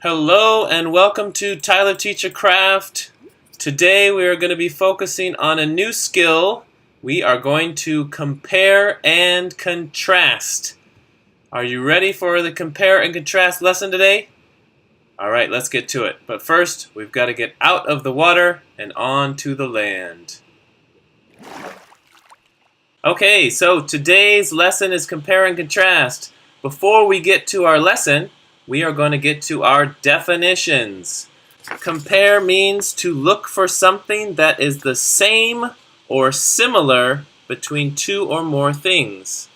Hello and welcome to TylerTeacher Craft. Today we are going to be focusing on a new skill. We are going to compare and contrast. Are you ready for the compare and contrast lesson today? Alright, let's get to it. But first, we've got to get out of the water and onto the land. Okay, so today's lesson is compare and contrast. Before we get to our lesson, we are going to get to our definitions. Compare means to look for something that is the same or similar between two or more things.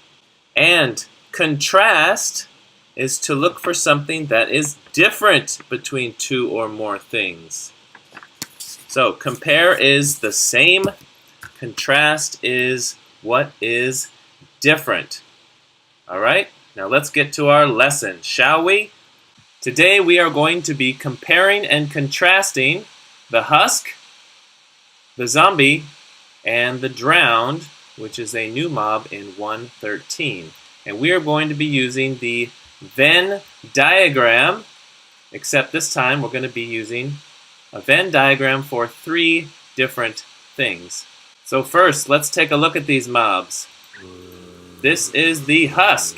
And contrast is to look for something that is different between two or more things. So compare is the same, contrast is what is different. All right, now let's get to our lesson, shall we? Today we are going to be comparing and contrasting the husk, the zombie, and the drowned, which is a new mob in 1.13. And we are going to be using the Venn diagram, except this time we're going to be using a Venn diagram for 3 different things. So first, let's take a look at these mobs. This is the husk.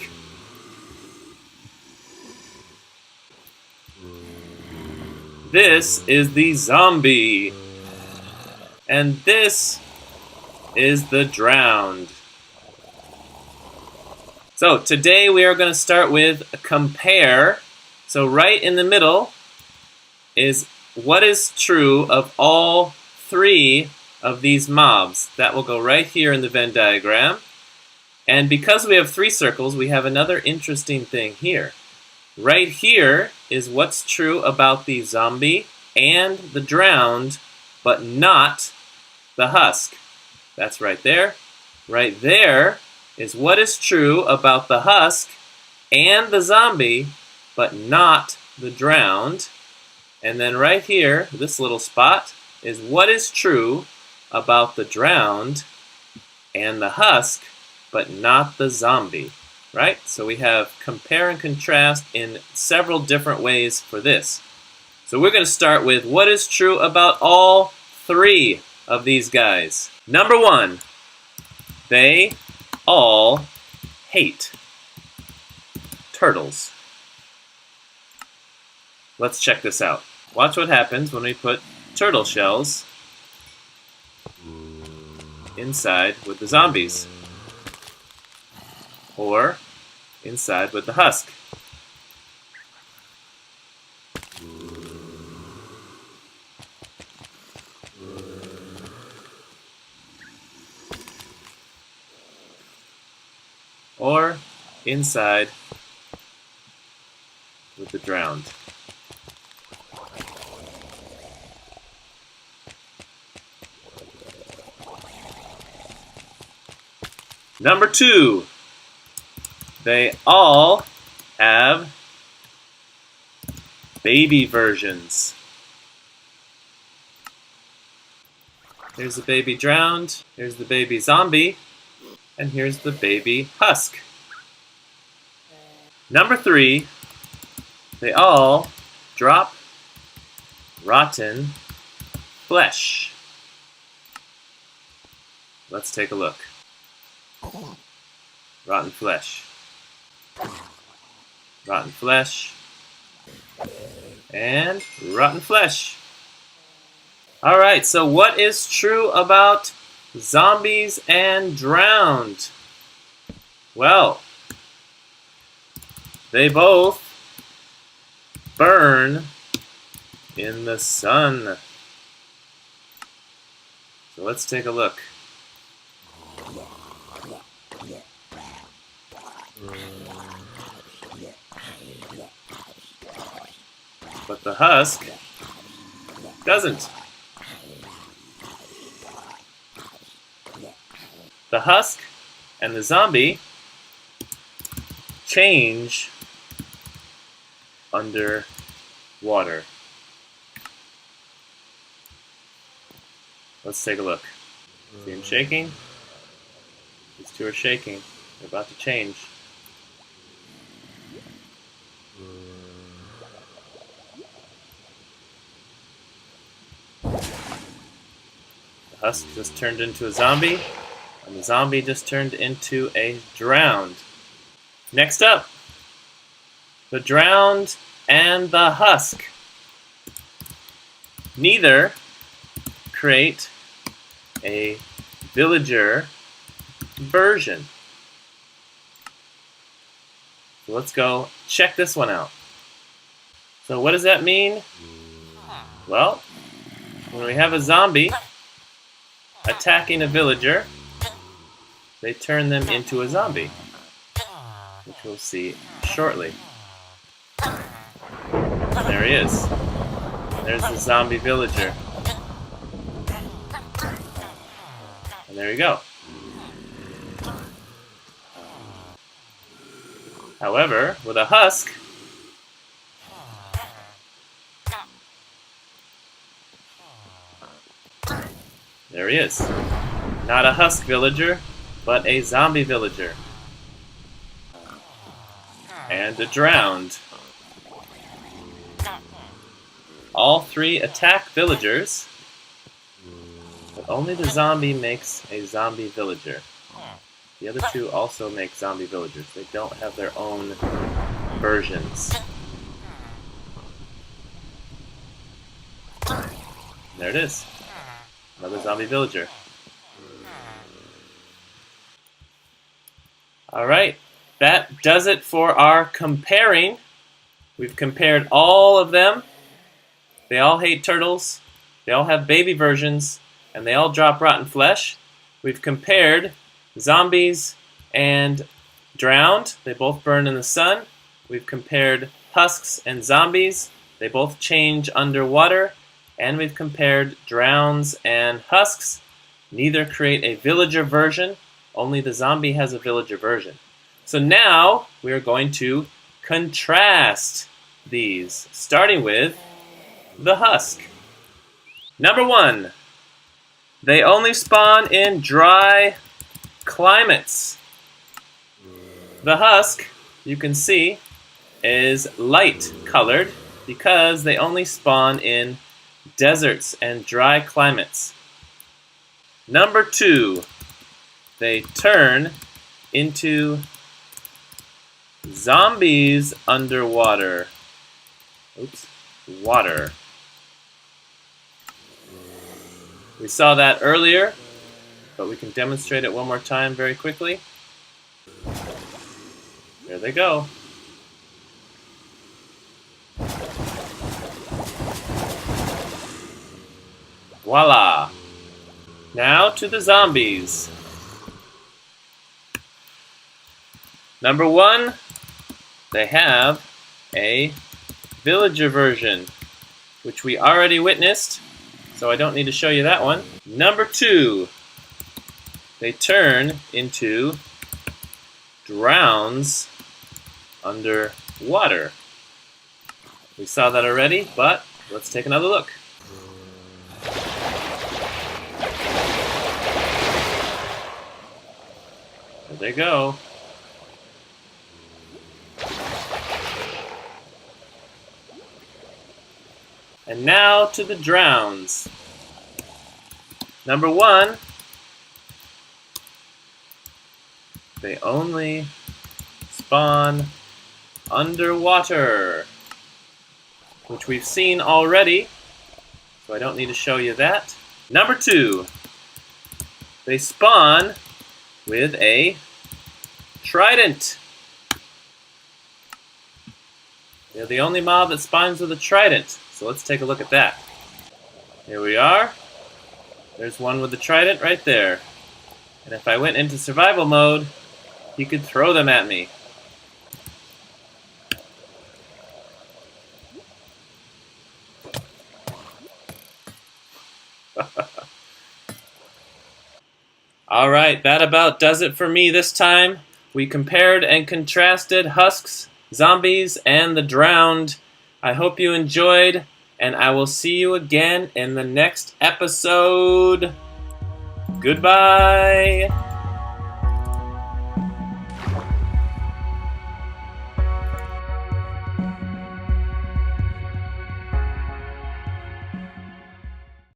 This is the zombie. And this is the drowned. So today we are going to start with a compare. So right in the middle is what is true of all 3 of these mobs. That will go right here in the Venn diagram. And because we have 3 circles, we have another interesting thing here. Right here is what's true about the zombie and the drowned, but not the husk. That's right there. Right there is what is true about the husk and the zombie, but not the drowned. And then right here, this little spot, is what is true about the drowned and the husk, but not the zombie. Right? So we have compare and contrast in several different ways for this. So we're going to start with what is true about all 3 of these guys. Number 1, they all hate turtles. Let's check this out. Watch what happens when we put turtle shells inside with the zombies. Or inside with the husk. Or inside with the drowned. Number 2. They all have baby versions. Here's the baby drowned, here's the baby zombie, and here's the baby husk. Number 3, they all drop rotten flesh. Let's take a look. Rotten flesh. Rotten flesh. And rotten flesh. Alright, so what is true about zombies and drowned? Well, they both burn in the sun. So let's take a look. But the husk doesn't. The husk and the zombie change under water. Let's take a look. See him shaking? These 2 are shaking. They're about to change. Husk just turned into a zombie, and the zombie just turned into a drowned. Next up, the drowned and the husk. Neither create a villager version. So let's go check this one out. So what does that mean? Well, when we have a zombie attacking a villager, they turn them into a zombie, which we'll see shortly. There he is. There's the zombie villager. And there you go. However, with a husk, there he is. Not a husk villager, but a zombie villager. And a drowned. All three attack villagers, but only the zombie makes a zombie villager. The other two also make zombie villagers. They don't have their own versions. There it is. Another zombie villager. Alright, that does it for our comparing. We've compared all of them. They all hate turtles. They all have baby versions. And they all drop rotten flesh. We've compared zombies and drowned. They both burn in the sun. We've compared husks and zombies. They both change underwater. And we've compared drowns and husks. Neither create a villager version. Only the zombie has a villager version. So now we are going to contrast these, starting with the husk. Number 1, they only spawn in dry climates. The husk, you can see, is light colored because they only spawn in deserts and dry climates. Number 2, they turn into zombies underwater. Water. We saw that earlier, but we can demonstrate it one more time very quickly. There they go. Voila! Now to the zombies. Number 1, they have a villager version, which we already witnessed, so I don't need to show you that one. Number 2, they turn into drowns underwater. We saw that already, but let's take another look. There they go. And now to the drowns. Number 1, they only spawn underwater, which we've seen already, so I don't need to show you that. Number 2, they spawn with a trident. They're the only mob that spawns with a trident. So let's take a look at that. Here we are. There's one with the trident right there. And if I went into survival mode, he could throw them at me. Alright, that about does it for me this time. We compared and contrasted husks, zombies, and the drowned. I hope you enjoyed, and I will see you again in the next episode. Goodbye!